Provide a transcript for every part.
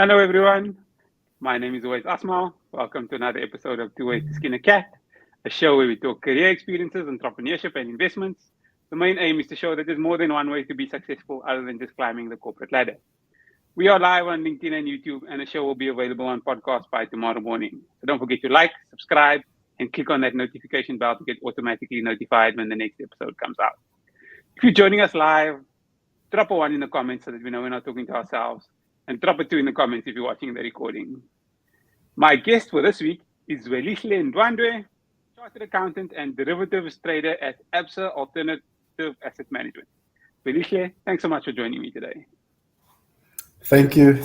Hello, everyone. My name is Tooways Asmal. Welcome to another episode of Tooways to Skin a Cat, a show where we talk career experiences, entrepreneurship, and investments. The main aim is to show that there's more than one way to be successful other than just climbing the corporate ladder. We are live on LinkedIn and YouTube, and the show will be available on podcast by tomorrow morning. So don't forget to like, subscribe, and click on that notification bell to get automatically notified when the next episode comes out. If you're joining us live, drop a 1 in the comments so that we know we're not talking to ourselves. And drop a 2 in the comments if you're watching the recording. My guest for this week is Zwelihle Ndwandwe, chartered accountant and derivatives trader at ABSA Alternative Asset Management. Zwelihle, thanks so much for joining me today. Thank you,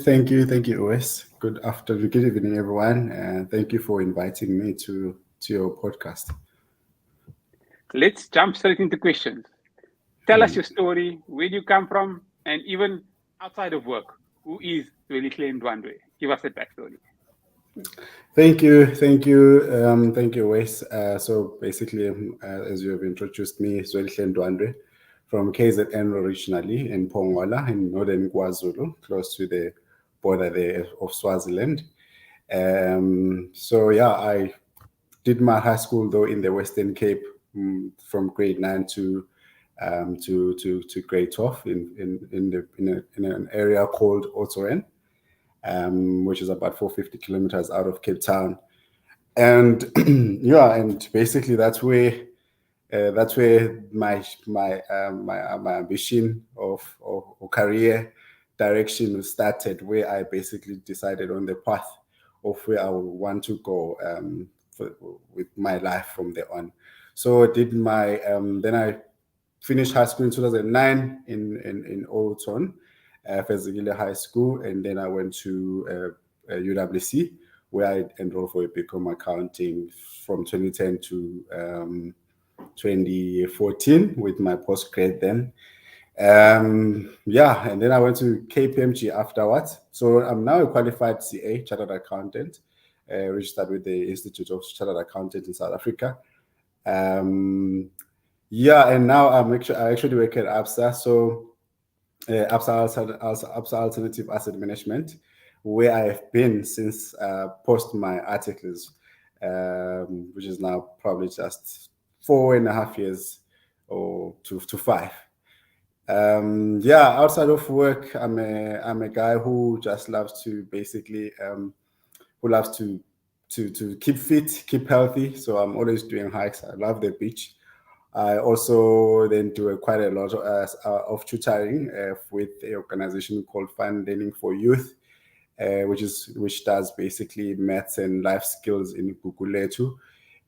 Wes. Good afternoon, good evening, everyone, and thank you for inviting me to your podcast. Let's jump straight into questions. Tell us your story, where you come from, and even outside of work. Who is Zwelihle Ndwandwe? Give us a backstory. Thank you, Wes. So basically, as you have introduced me, Zwelihle Ndwandwe from KZN originally in Pongola in northern KwaZulu, close to the border there of Swaziland. So yeah, I did my high school though in the Western Cape from grade 9 to grade 12 in an area called Otoen, which is about 450 kilometers out of Cape Town, and yeah, and basically that's where my ambition of career direction started, where I basically decided on the path of where I would want to go with my life from there on. So I did my then I finished high school in 2009 in Oton, Zwelihle High School, and then I went to UWC, where I enrolled for a BCom accounting from 2010 to 2014 with my postgrad then. Yeah, and then I went to KPMG afterwards. So I'm now a qualified CA, chartered accountant, registered with the Institute of Chartered Accountants in South Africa. Yeah, and now I actually work at ABSA, so ABSA Alternative Asset Management, where I have been since post my articles, which is now probably just 4.5 years or to 5. Yeah, outside of work, I'm a guy who just loves to basically who loves to keep fit, keep healthy. So I'm always doing hikes. I love the beach. I also then do quite a lot of tutoring with an organization called Fund Learning for Youth, which does basically maths and life skills in Guguletu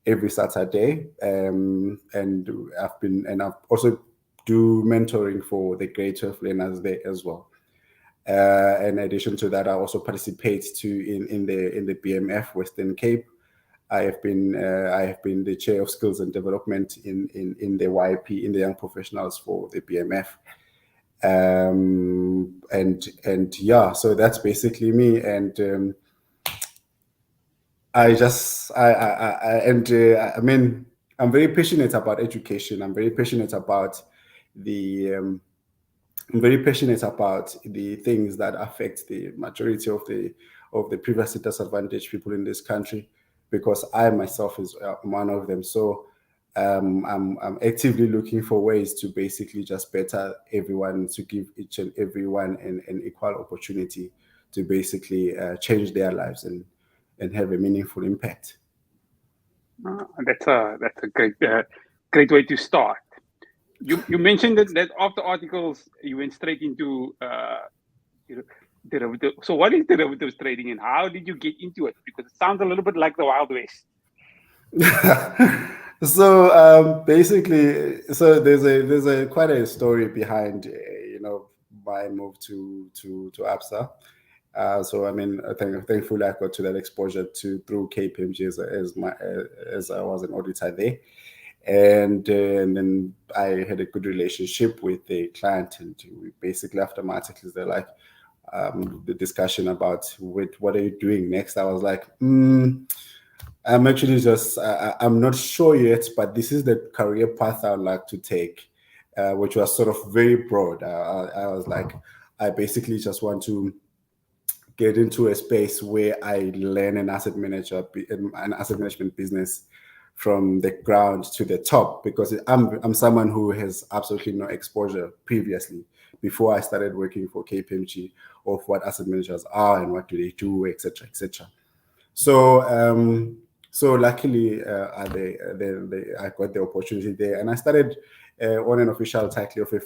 every Saturday. And I've also do mentoring for the grade 12 learners there as well. In addition to that, I also participate in the BMF Western Cape. I have been the chair of skills and development in the YP, in the young professionals for the BMF, and yeah, so that's basically me. And I mean, I'm very passionate about education. I'm very passionate about the things that affect the majority of the previously disadvantaged people in this country, because I myself is one of them. So I'm actively looking for ways to basically just better everyone, to give each and everyone an equal opportunity to basically change their lives and have a meaningful impact. That's a great way to start. You mentioned that after articles you went straight into derivative. So what is derivatives trading and how did you get into it? Because it sounds a little bit like the Wild West. So basically, so there's a quite a story behind my move to ABSA. So I mean, thankfully I got to that exposure through KPMG as I was an auditor there. And then I had a good relationship with the client, and we basically, after my articles, they're like, the discussion about what are you doing next? I was like, I'm actually just, I'm not sure yet, but this is the career path I would like to take, which was sort of very broad. I was like, I basically just want to get into a space where I learn an asset management business from the ground to the top, because I'm someone who has absolutely no exposure previously before I started working for KPMG of what asset managers are and what do they do, etc., etc. So so luckily, I got the opportunity there, and I started on an official title of a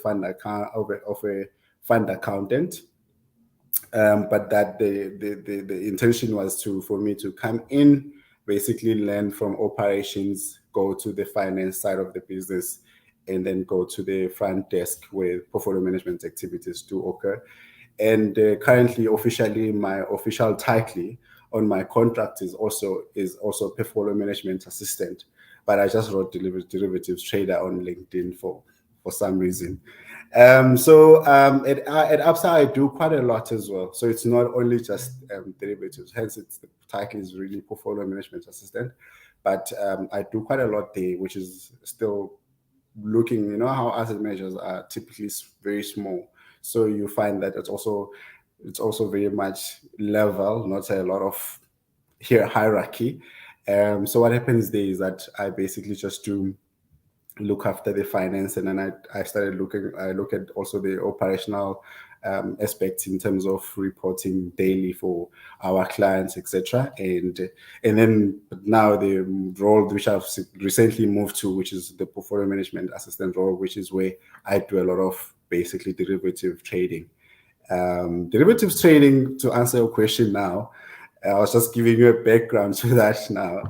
fund accountant. But that the intention was for me to come in, basically learn from operations, go to the finance side of the business, and then go to the front desk where portfolio management activities do occur. And currently, officially, my official title on my contract is also portfolio management assistant, but I just wrote derivatives trader on LinkedIn for some reason. At ABSA, I do quite a lot as well. So it's not only just derivatives. Hence, the title is really portfolio management assistant. But I do quite a lot there, which is still looking. You know how asset managers are typically very small. So you find that it's also very much level, not a lot of hierarchy. So what happens there is that I basically just do look after the finance, and then I look at also the operational aspects in terms of reporting daily for our clients, etc. And then now the role which I've recently moved to, which is the portfolio management assistant role, which is where I do a lot of basically derivative trading. Derivatives trading, to answer your question now, I was just giving you a background to that now,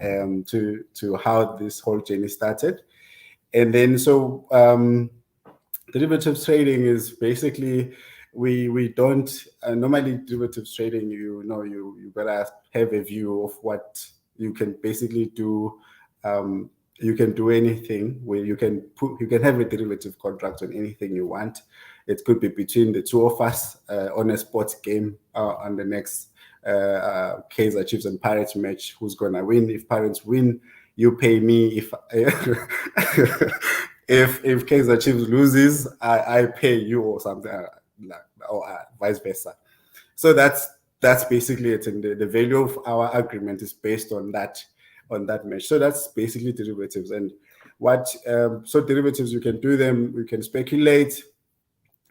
to how this whole journey started. And then so derivatives trading is basically, we don't normally derivatives trading, you gotta have a view of what you can basically do. You can do anything where you can have a derivative contract on anything you want. It could be between the two of us on a sports game, on the next Kaizer Chiefs and Pirates match. Who's gonna win? If Pirates win, you pay me. If if Kaizer Chiefs loses, I pay you, or something or vice versa. So that's basically it. And the value of our agreement is based on that match. So that's basically derivatives. And what so derivatives, you can do them. You can speculate.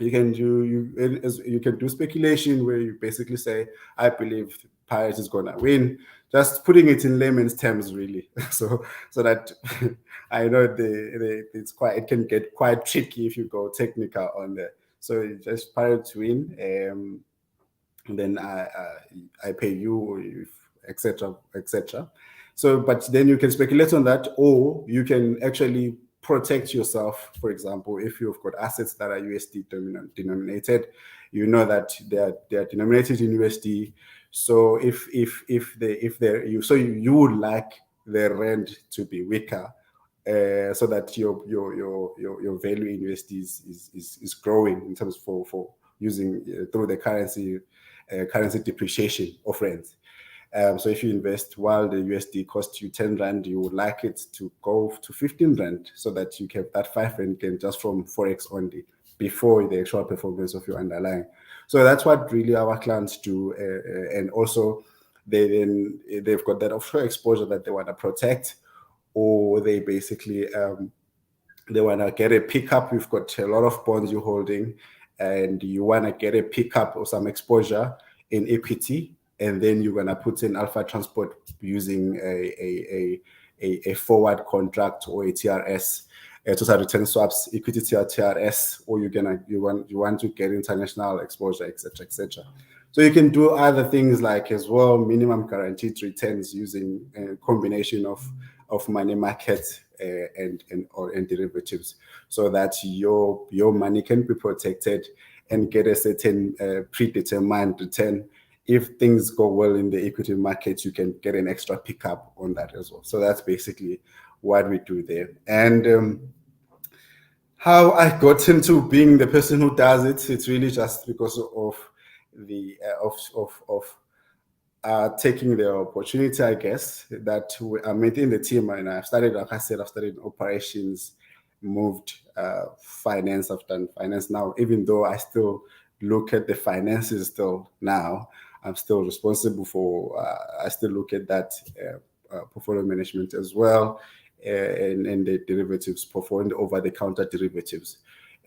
You can do speculation where you basically say, I believe Pirates is gonna win. Just putting it in layman's terms, really. so that I know it can get quite tricky if you go technical on that. So just Pirates win, and then I pay you, etc., etc. So, but then you can speculate on that, or you can actually protect yourself. For example, if you've got assets that are USD denominated, you know that they are denominated in USD. So you would like the rand to be weaker, so that your value in USD is growing in terms for using through the currency depreciation of rands. So if you invest while the USD costs you 10 Rand, you would like it to go to 15 Rand, so that you can that 5 Rand gain just from Forex only, before the actual performance of your underlying. So that's what really our clients do. And also they've got that offshore exposure that they want to protect, or they basically they want to get a pickup. You've got a lot of bonds you're holding, and you want to get a pickup or some exposure in equity, and then you're going to put in alpha transport using a forward contract or a TRS, total return swaps, equity TRS, or you want to get international exposure, etc., etc. So you can do other things like as well minimum guaranteed returns using a combination of money market and derivatives, so that your money can be protected and get a certain predetermined return. If things go well in the equity market, you can get an extra pickup on that as well. So that's basically what we do there. And how I got into being the person who does it, it's really just because of the taking the opportunity, I guess, that I'm in the team, and I've started, like I said, I've started operations, moved finance. I've done finance now, even though I still look at the finances still now. I'm still responsible for. I still look at that portfolio management as well, and the derivatives portfolio, over-the-counter derivatives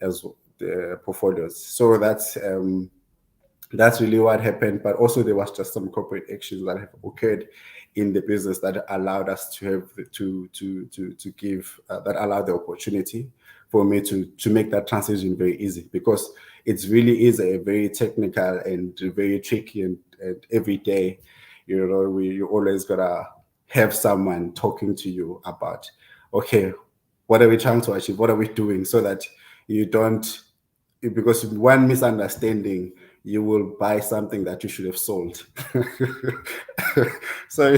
as the portfolios. So that's really what happened. But also there was just some corporate actions that have occurred in the business that allowed us to have to give that allowed the opportunity for me to make that transition very easy, because it really is a very technical and very tricky and every day, you always gotta have someone talking to you about, okay, what are we trying to achieve? What are we doing? So that you don't, because one misunderstanding, you will buy something that you should have sold. So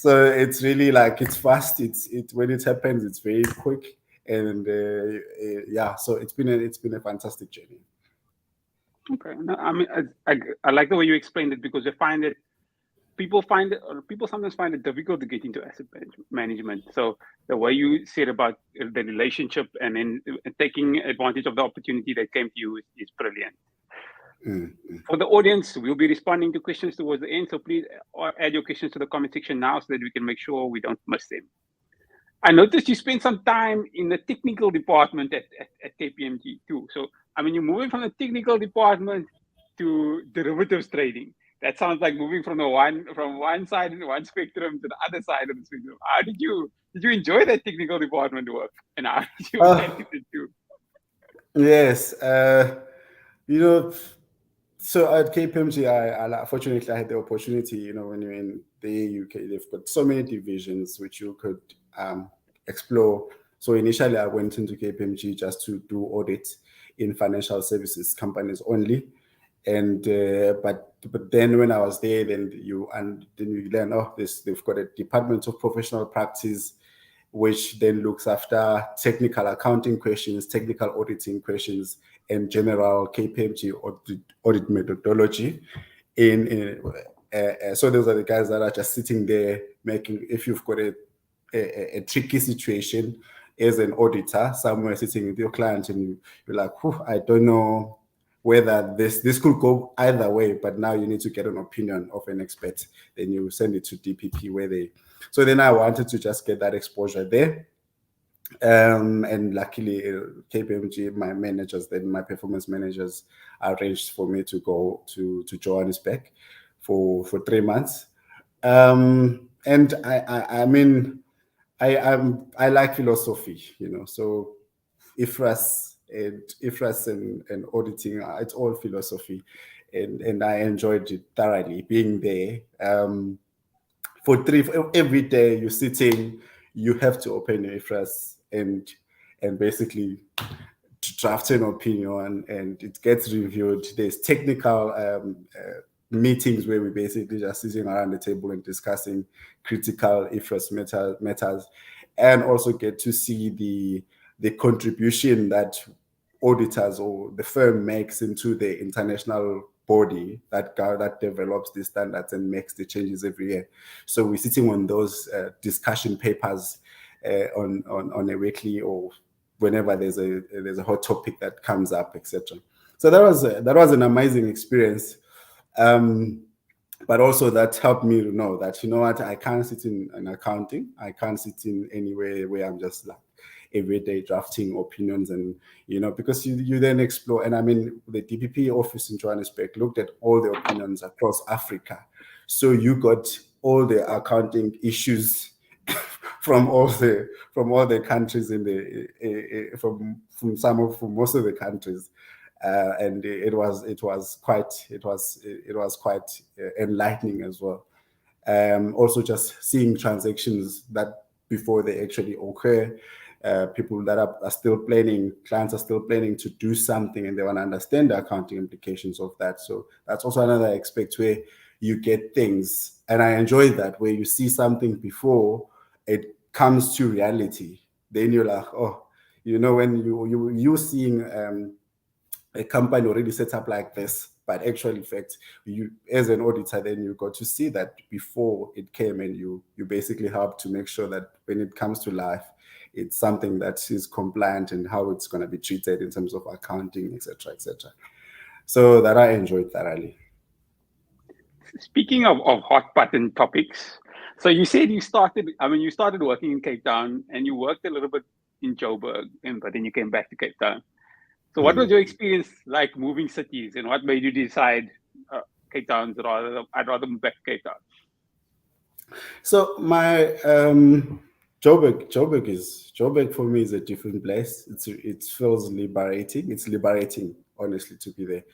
it's really like, it's fast. It when it happens, it's very quick, and yeah. So it's been a fantastic journey. Okay. No, I mean, I like the way you explained it, because I find it, people sometimes find it difficult to get into asset management. So the way you said about the relationship and then taking advantage of the opportunity that came to you is brilliant. For the audience, we'll be responding to questions towards the end. So please add your questions to the comment section now so that we can make sure we don't miss them. I noticed you spent some time in the technical department at KPMG too. So, I mean, you're moving from the technical department to derivatives trading. That sounds like moving from one side in one spectrum to the other side of the spectrum. How did you enjoy that technical department work, and how did you manage it too? Yes, so at KPMG, fortunately I had the opportunity. When you're in the UK, they've got so many divisions which you could explore. So initially, I went into KPMG just to do audit in financial services companies only, and but then when I was there, then you learn, they've got a department of professional practice, which then looks after technical accounting questions, technical auditing questions, and general KPMG audit methodology. So those are the guys that are just sitting there making, if you've got a tricky situation as an auditor, somewhere sitting with your client, and you're like, I don't know whether this could go either way, but now you need to get an opinion of an expert. Then you send it to DPP where they. So then I wanted to just get that exposure there. And luckily, KPMG, my performance managers arranged for me to go to Johannesburg for 3 months. And I mean, I like philosophy, so IFRS and auditing, it's all philosophy, and I enjoyed it thoroughly being there. Every day you're sitting, you have to open your IFRS and basically draft an opinion, and it gets reviewed. There's technical meetings where we basically just sitting around the table and discussing critical IFRS matters, and also get to see the contribution that auditors or the firm makes into the international body that develops the standards and makes the changes every year. So we're sitting on those discussion papers on a weekly, or whenever there's a hot topic that comes up, etc. So that was an amazing experience. But also that helped me to know that, what, I can't sit in accounting. I can't sit in anywhere where I'm just like every day drafting opinions, and because you then explore. And I mean, the DPP office in Johannesburg looked at all the opinions across Africa, so you got all the accounting issues from all the countries from most of the countries. And it was quite enlightening as well. Also, just seeing transactions that before they actually occur, people that are still planning, clients are still planning to do something, and they want to understand the accounting implications of that. So that's also another aspect where you get things, and I enjoy that, where you see something before it comes to reality. Then you're like, when you seeing a company already set up like this, but actually, in fact, you as an auditor, then you got to see that before it came, and you basically help to make sure that when it comes to life, it's something that is compliant and how it's going to be treated in terms of accounting, etc., etc. So that I enjoyed thoroughly. Speaking of hot button topics, so you said you started working in Cape Town and you worked a little bit in Joburg, but then you came back to Cape Town. So what was your experience like moving cities, and what made you decide Cape Town's I'd rather move back to Cape Town? So my Joburg for me is a different place. It feels liberating. It's liberating, honestly, to be there.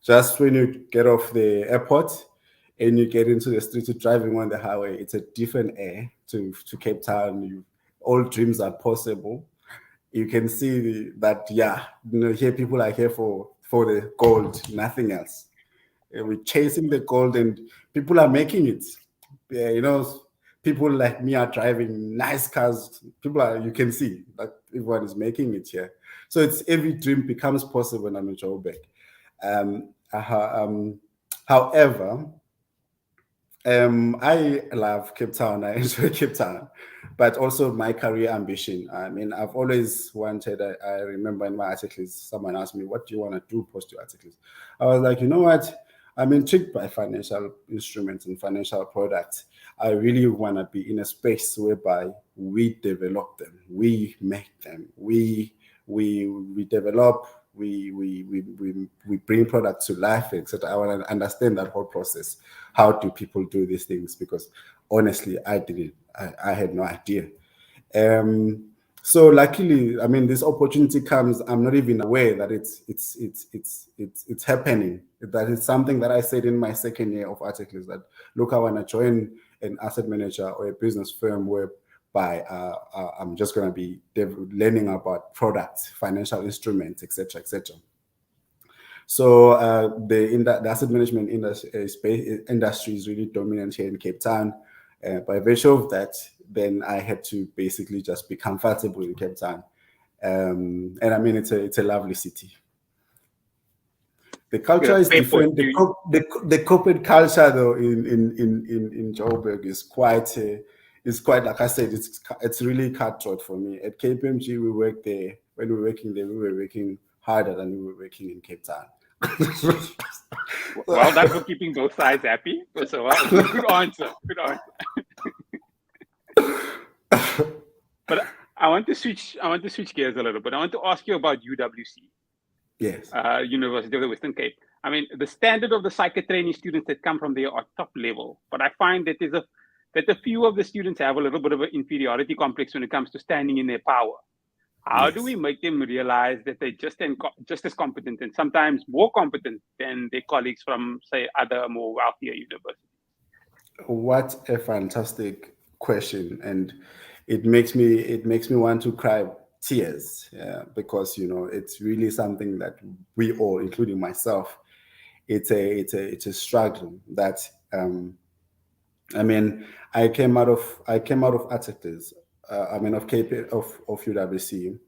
Just when you get off the airport and you get into the street, driving on the highway, it's a different air to Cape Town. All dreams are possible. You can see that, yeah, here people are here for the gold, nothing else. We're chasing the gold, and people are making it. Yeah, people like me are driving nice cars. You can see that everyone is making it here. So it's every dream becomes possible when I'm in Joburg. However, I love Cape Town. I enjoy Cape Town, but also my career ambition. I mean, I've always wanted. I remember in my articles, someone asked me, "What do you want to do post your articles?" I was like, you know what? I'm intrigued by financial instruments and financial products. I really want to be in a space whereby we develop them, we make them, we develop, we bring products to life, etc. I want to understand that whole process. How do people do these things? Because honestly, I had no idea. So luckily, I mean, this opportunity comes. I'm not even aware that it's happening. That is something that I said in my second year of articles. That look, I want to join an asset manager or a business firm whereby I'm just going to be learning about products, financial instruments, etc., etc. So the asset management industry is really dominant here in Cape Town. By virtue of that, then I had to basically just be comfortable in Cape Town. And I mean, it's a lovely city. The culture is different. The corporate culture, though, in Joburg is quite like I said, it's really cutthroat for me. At KPMG, we work there. When we were working there, we were working harder than we were working in Cape Town. Well, that's for keeping both sides happy. So, good answer. Good answer. But I want to switch gears a little bit. I want to ask you about UWC. Yes. University of the Western Cape. I mean, the standard of the psycho training students that come from there are top level, but I find that a few of the students have a little bit of an inferiority complex when it comes to standing in their power. How do we make them realize that they're just as competent and sometimes more competent than their colleagues from, say, other more wealthier universities? What a fantastic question, and it makes me want to cry tears, because it's really something that we all, including myself, it's a struggle that I mean, I came out of articles, of UWC,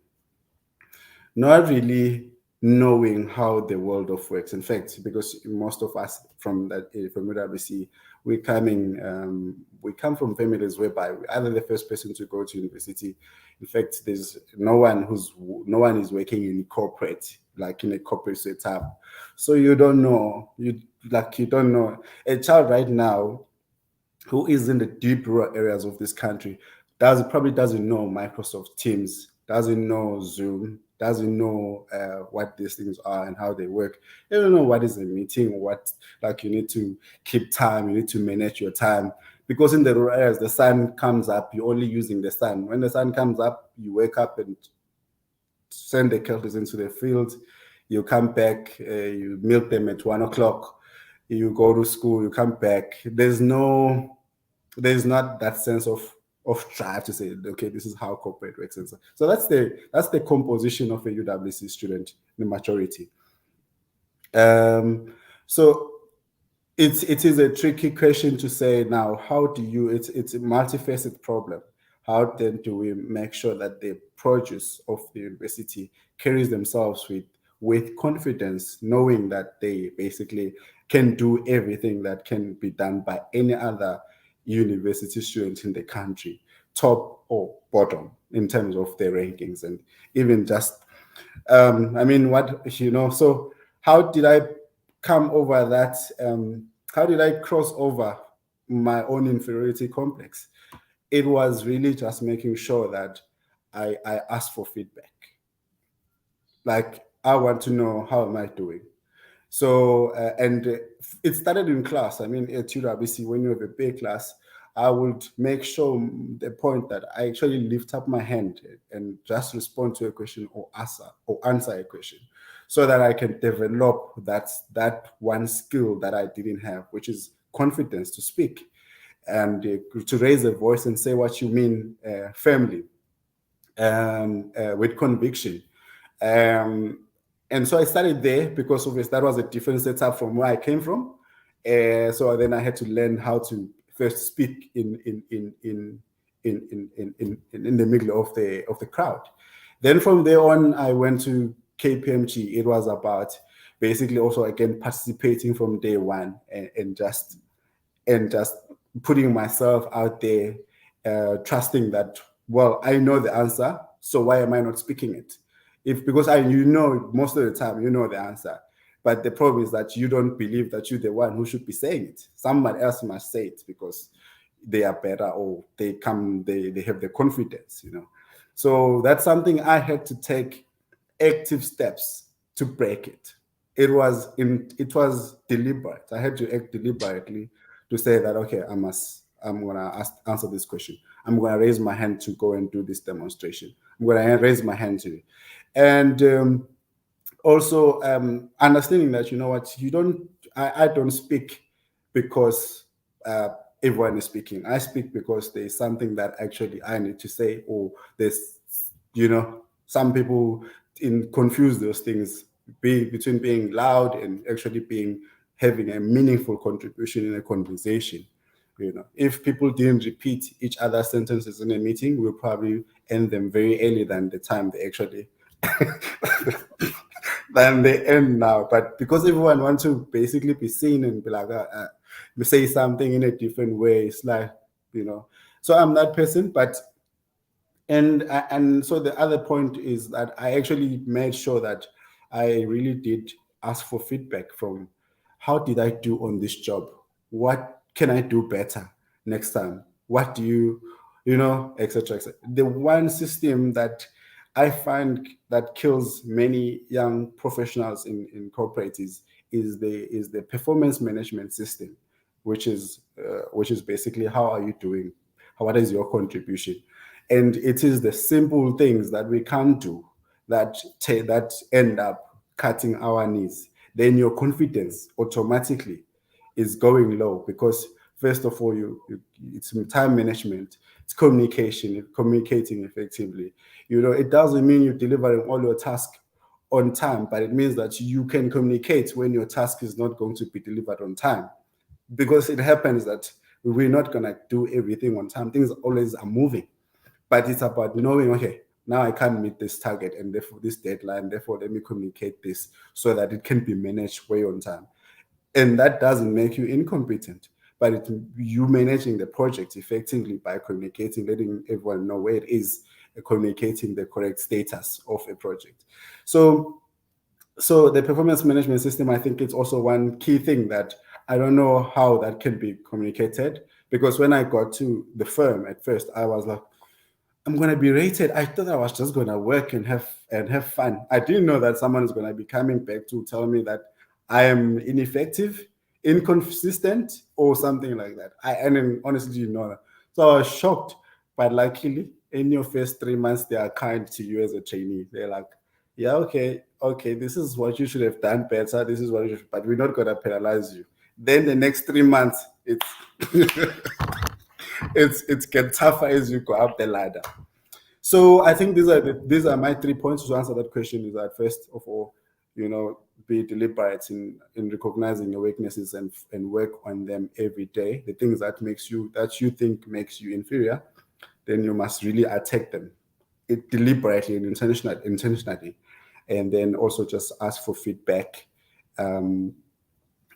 not really knowing how the world of works. In fact, because most of us from UWC, we come from families whereby we're either the first person to go to university. In fact, there's no one is working in corporate, like in a corporate setup. So you don't know a child right now who is in the deep rural areas of this country probably doesn't know Microsoft Teams, doesn't know Zoom, doesn't know what these things are and how they work. They don't know what is a meeting, you need to keep time, you need to manage your time. Because in the rural areas, the sun comes up, you're only using the sun. When the sun comes up, you wake up and send the cattle into the field. You come back, you milk them at 1 o'clock. You go to school, you come back. There's not that sense of drive to say, okay, this is how corporate works. So that's the composition of a UWC student, the majority. So it is a tricky question to say now. How do you? It's a multifaceted problem. How then do we make sure that the produce of the university carries themselves with confidence, knowing that they basically can do everything that can be done by any other university student in the country, top or bottom, in terms of their rankings, and even just, so how did I come over that? how did I cross over my own inferiority complex? It was really just making sure that I asked for feedback. Like, I want to know, how am I doing? So, and it started in class. I mean, at UWC, when you have a big class, I would make sure the point that I actually lift up my hand and just respond to a question or answer a question, so that I can develop that one skill that I didn't have, which is confidence to speak and to raise a voice and say what you mean firmly, with conviction. And so I started there because obviously that was a different setup from where I came from. So then I had to learn how to first speak in the middle of the crowd. Then from there on, I went to KPMG. It was about basically also again participating from day one and just putting myself out there, trusting that, well, I know the answer, so why am I not speaking it? If because most of the time you know the answer, but the problem is that you don't believe that you're the one who should be saying it. Someone else must say it because they are better, or they have the confidence, So that's something I had to take active steps to break it. It was deliberate. I had to act deliberately to say that, okay, I'm gonna answer this question. I'm gonna raise my hand to go and do this demonstration. I'm gonna raise my hand to, and also understanding that, you know what, I don't speak because everyone is speaking. I speak because there's something that actually I need to say, or there's, some people confuse those things between being loud and actually having a meaningful contribution in a conversation. If people didn't repeat each other's sentences in a meeting, we'll probably end them very early than the time they actually than they end now. But because everyone wants to basically be seen and be like, say something in a different way, it's like, So I'm that person, but and so the other point is that I actually made sure that I really did ask for feedback from, how did I do on this job? What can I do better next time? What do etc., etc. The one system that I find that kills many young professionals in corporates is the performance management system, which is basically, how are you doing? What is your contribution? And it is the simple things that we can't do that end up cutting our knees. Then your confidence automatically is going low, because first of all, it's time management, it's communication, communicating effectively. It doesn't mean you're delivering all your tasks on time, but it means that you can communicate when your task is not going to be delivered on time. Because it happens that we're not going to do everything on time. Things always are moving. But it's about knowing, okay, now I can't meet this target and therefore this deadline, therefore let me communicate this so that it can be managed way on time. And that doesn't make you incompetent, but you managing the project effectively by communicating, letting everyone know where it is, communicating the correct status of a project. So the performance management system, I think it's also one key thing that I don't know how that can be communicated, because when I got to the firm at first, I was like, I'm going to be rated. I thought I was just going to work and have fun. I didn't know that someone is going to be coming back to tell me that I am ineffective, inconsistent, or something like that. I honestly didn't know that. So I was shocked. But luckily, in your first 3 months, they are kind to you as a trainee. They're like, yeah, okay, this is what you should have done better. This is what you should, but we're not going to penalize you. Then the next 3 months, it's it's get tougher as you go up the ladder. So I think these are my 3 points to answer that question. Is that first of all, be deliberate in recognizing your weaknesses and work on them every day. The things that you think makes you inferior, then you must really attack them deliberately and intentionally, and then also just ask for feedback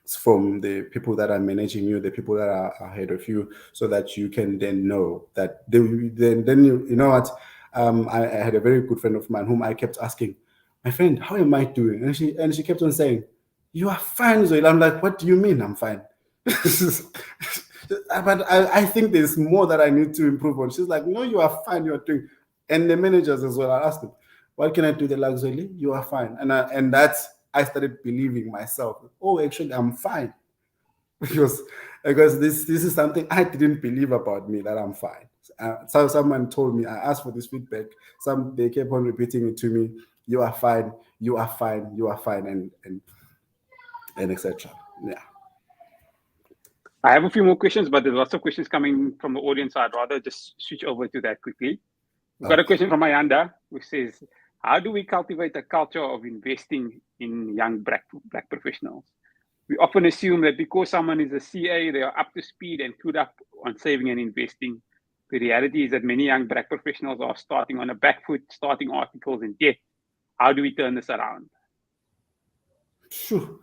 from the people that are managing you, the people that are ahead of you, so that you can then know that then you know what. I had a very good friend of mine whom I kept asking, my friend, how am I doing? And she kept on saying, you are fine, Zoe. I'm like, what do you mean I'm fine? But I think there's more that I need to improve on. She's like, no, you are fine. You are doing. And the managers as well. I asked them, what can I do? They're like, Zweli, you are fine. And that's, I started believing myself. Oh, actually, I'm fine. Because this is something I didn't believe about me, that I'm fine. So someone told me, I asked for this feedback. They kept on repeating it to me. You are fine. You are fine. You are fine. And etc. Yeah. I have a few more questions, but there's lots of questions coming from the audience. So I'd rather just switch over to that quickly. We've got a Okay. question from Ayanda, which says, how do we cultivate a culture of investing in young black professionals? We often assume that because someone is a CA, they are up to speed and clued up on saving and investing. The reality is that many young black professionals are starting on a back foot, starting articles in debt. How do we turn this around? Phew.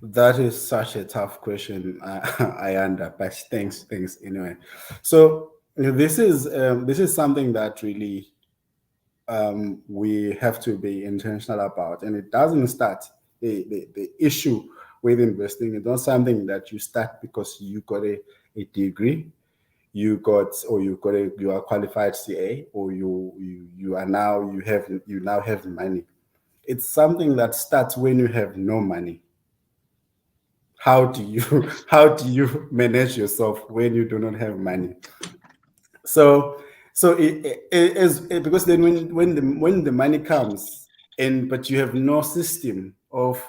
That is such a tough question, Ayanda. But thanks anyway. So this is something that really we have to be intentional about, and it doesn't start the issue with investing. It's not something that you start because you got a degree, you are a qualified CA, or you now have money. It's something that starts when you have no money. How do you how do you manage yourself when you do not have money? So it is because then when the money comes, and but you have no system of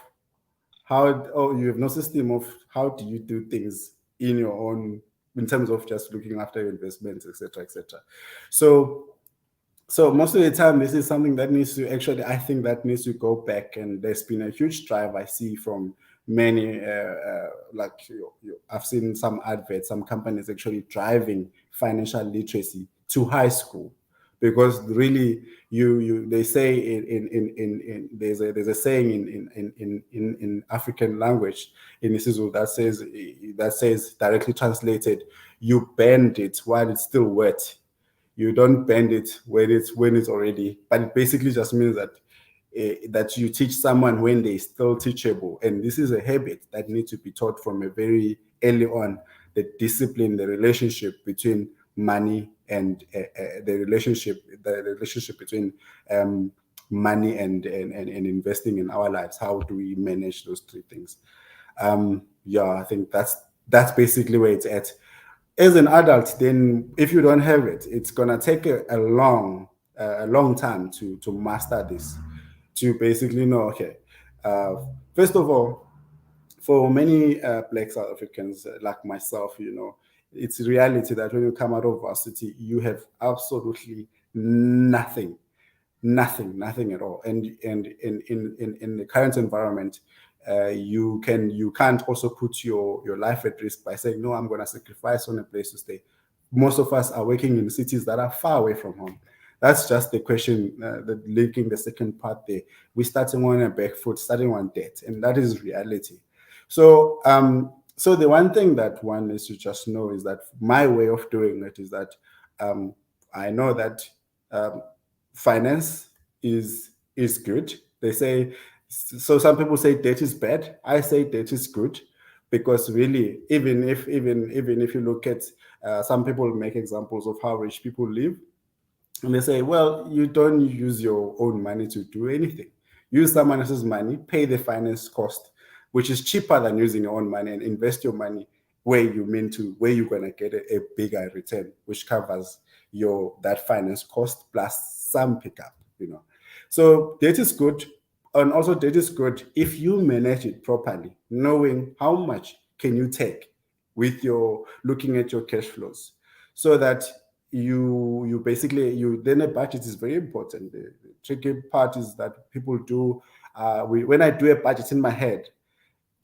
you have no system of how do you do things in your own, in terms of just looking after your investments, etc., etc. So most of the time, this is something that needs to actually, I think that needs to go back. And there's been a huge drive I see from many, I've seen some adverts, some companies actually driving financial literacy to high school, because really, they say in there's a saying in African language, in isiZulu, that says directly translated, you bend it while it's still wet, you don't bend it when it's already. But it basically just means that you teach someone when they're still teachable, and this is a habit that needs to be taught from a very early on. The discipline, the relationship between money and the relationship between money and investing in our lives. How do we manage those three things? I think that's basically where it's at. As an adult, then if you don't have it, it's gonna take a long time to master this, to basically know, okay, uh, first of all, for many Black South Africans like myself, it's reality that when you come out of varsity, you have absolutely nothing, nothing at all. And in the current environment, you can't also put your life at risk by saying, no, I'm going to sacrifice on a place to stay. Most of us are working in cities that are far away from home. That's just the question, linking the second part there. We're starting on a back foot, starting on debt, and that is reality. So the one thing that one needs to just know is that my way of doing it is that I know that um, finance is good. They say, so some people say debt is bad. I say debt is good, because really, even if you look at some people make examples of how rich people live, and they say, well, you don't use your own money to do anything. Use someone else's money, pay the finance cost, which is cheaper than using your own money, and invest your money where you're gonna get a bigger return, which covers that finance cost plus some pickup. So debt is good. And also debt is good if you manage it properly, knowing how much can you take with your looking at your cash flows, so that you basically then a budget is very important. The tricky part is that people do when I do a budget in my head,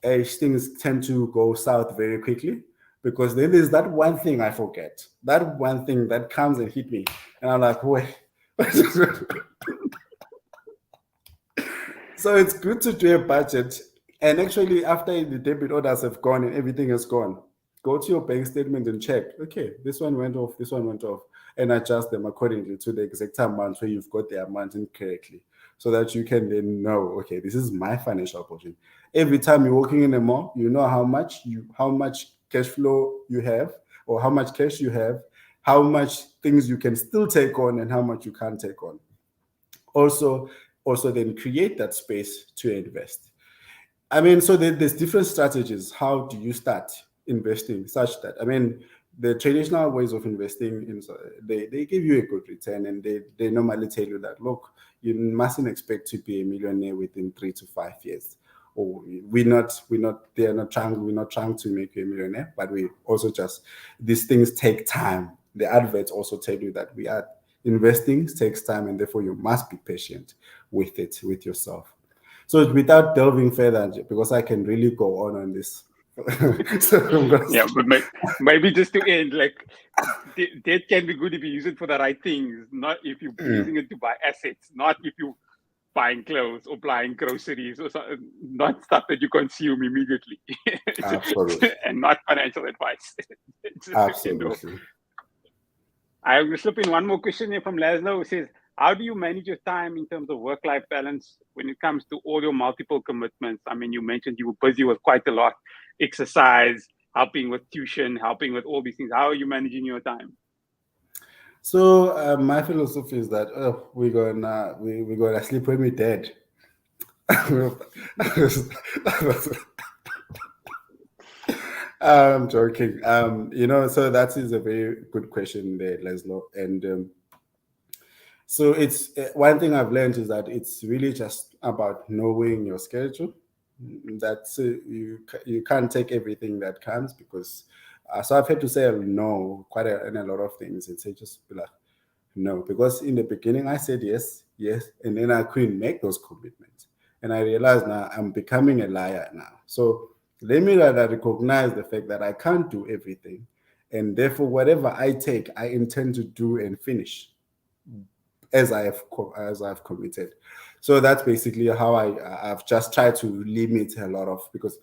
things tend to go south very quickly, because then there's that one thing I forget, that one thing that comes and hit me, and I'm like, wait. So it's good to do a budget. And actually, after the debit orders have gone and everything has gone, go to your bank statement and check, okay, this one went off, this one went off, and adjust them accordingly to the exact amount where you've got the amount in correctly, so that you can then know, okay, this is my financial budget. Every time you're walking in a mall, you know how much cash flow you have, or how much cash you have, how much things you can still take on, and how much you can't take on. Also then create that space to invest. I mean, so there's different strategies. How do you start investing such that, I mean, the traditional ways of investing, they give you a good return, and they normally tell you that, look, you mustn't expect to be a millionaire within 3 to 5 years. Or we're not trying to make you a millionaire, but we also just, these things take time. The adverts also tell you that investing takes time, and therefore you must be patient with it, with yourself. So without delving further, because I can really go on this. Yeah, but maybe just to end, like, debt can be good if you use it for the right things, not if you're using it to buy assets, not if you're buying clothes or buying groceries, or not stuff that you consume immediately. Absolutely. And not financial advice. Absolutely. I will slip in one more question here from Laszlo, who says, how do you manage your time in terms of work-life balance when it comes to all your multiple commitments? I mean, you mentioned you were busy with quite a lot, exercise, helping with tuition, helping with all these things. How are you managing your time? So my philosophy is that we're gonna sleep when we're dead. I'm joking. So that is a very good question there, Laszlo. And so it's one thing I've learned is that it's really just about knowing your schedule. That's you can't take everything that comes, because so I've had to say no in a lot of things, and say just be like no, because in the beginning I said yes, and then I couldn't make those commitments, and I realized now I'm becoming a liar now. So let me rather recognize the fact that I can't do everything, and therefore whatever I take, I intend to do and finish as I've committed. So that's basically how I've just tried to limit a lot of, because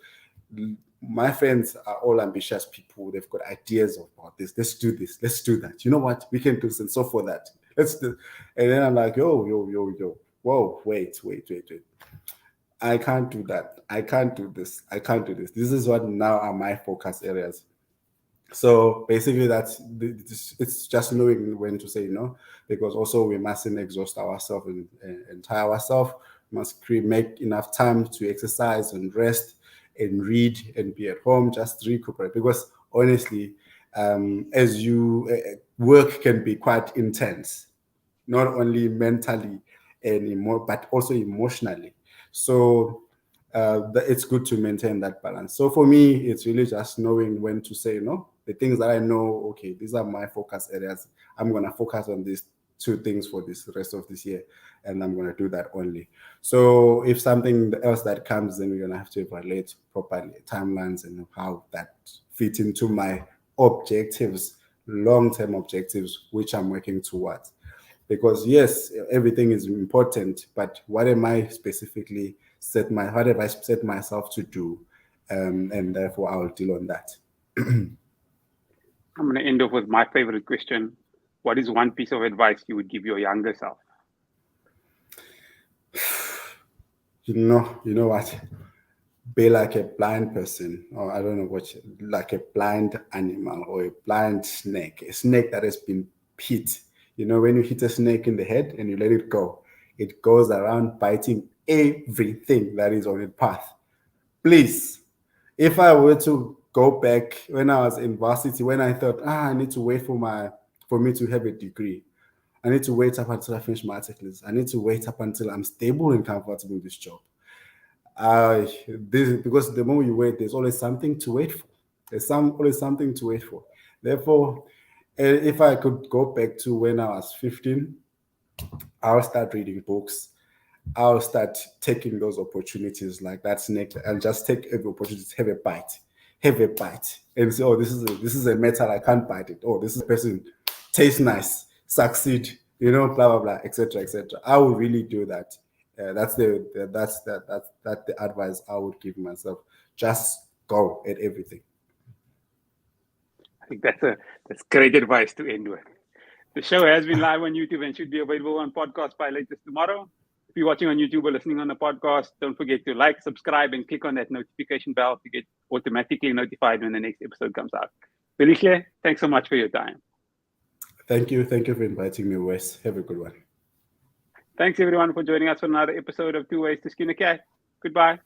my friends are all ambitious people. They've got ideas about this. Let's do this. Let's do that. You know what? We can do this, and so for that. Let's do. And then I'm like, yo. Whoa, wait. I can't do that. I can't do this. I can't do this. This is what now are my focus areas. So basically, it's just knowing when to say no, because also we mustn't exhaust ourselves and tire ourselves. We must make enough time to exercise and rest and read and be at home, just recuperate. Because honestly, as you work can be quite intense, not only mentally but also emotionally. So it's good to maintain that balance. So for me, it's really just knowing when to say no. The things that I know, okay, these are my focus areas. I'm going to focus on these 2 things for this rest of this year, and I'm going to do that only. So if something else that comes, then we're going to have to evaluate properly timelines and how that fits into my objectives, long-term objectives, which I'm working towards. Because yes, everything is important, but what am I specifically what have I set myself to do? And therefore I'll deal on that. I'm going to end off with my favorite question. What is one piece of advice you would give your younger self? You know what? Be like a blind person, or I don't know like a blind animal or a blind snake, a snake that has been hit. You know, when you hit a snake in the head and you let it go, it goes around biting everything that is on its path. Please, if I were to go back when I was in varsity, when I thought, I need to wait for me to have a degree. I need to wait up until I finish my articles. I need to wait up until I'm stable and comfortable in this job. Because the more you wait, there's always something to wait for. Always something to wait for. Therefore, if I could go back to when I was 15, I'll start reading books. I'll start taking those opportunities like that snake, and just take every opportunity to have a bite, and say, oh, this is a metal, I can't bite it. Oh, this is a person, tastes nice, succeed, blah blah blah, etc. etc. I would really do that. That's the advice I would give myself. Just go at everything. I think that's great advice to end with. The show has been live on YouTube and should be available on podcast by latest tomorrow. If you're watching on YouTube or listening on the podcast, don't forget to like, subscribe, and click on that notification bell to get automatically notified when the next episode comes out. Zwelihle, thanks so much for your time. Thank you. Thank you for inviting me, Wes. Have a good one. Thanks everyone for joining us for another episode of Two Ways to Skin a Cat. Goodbye.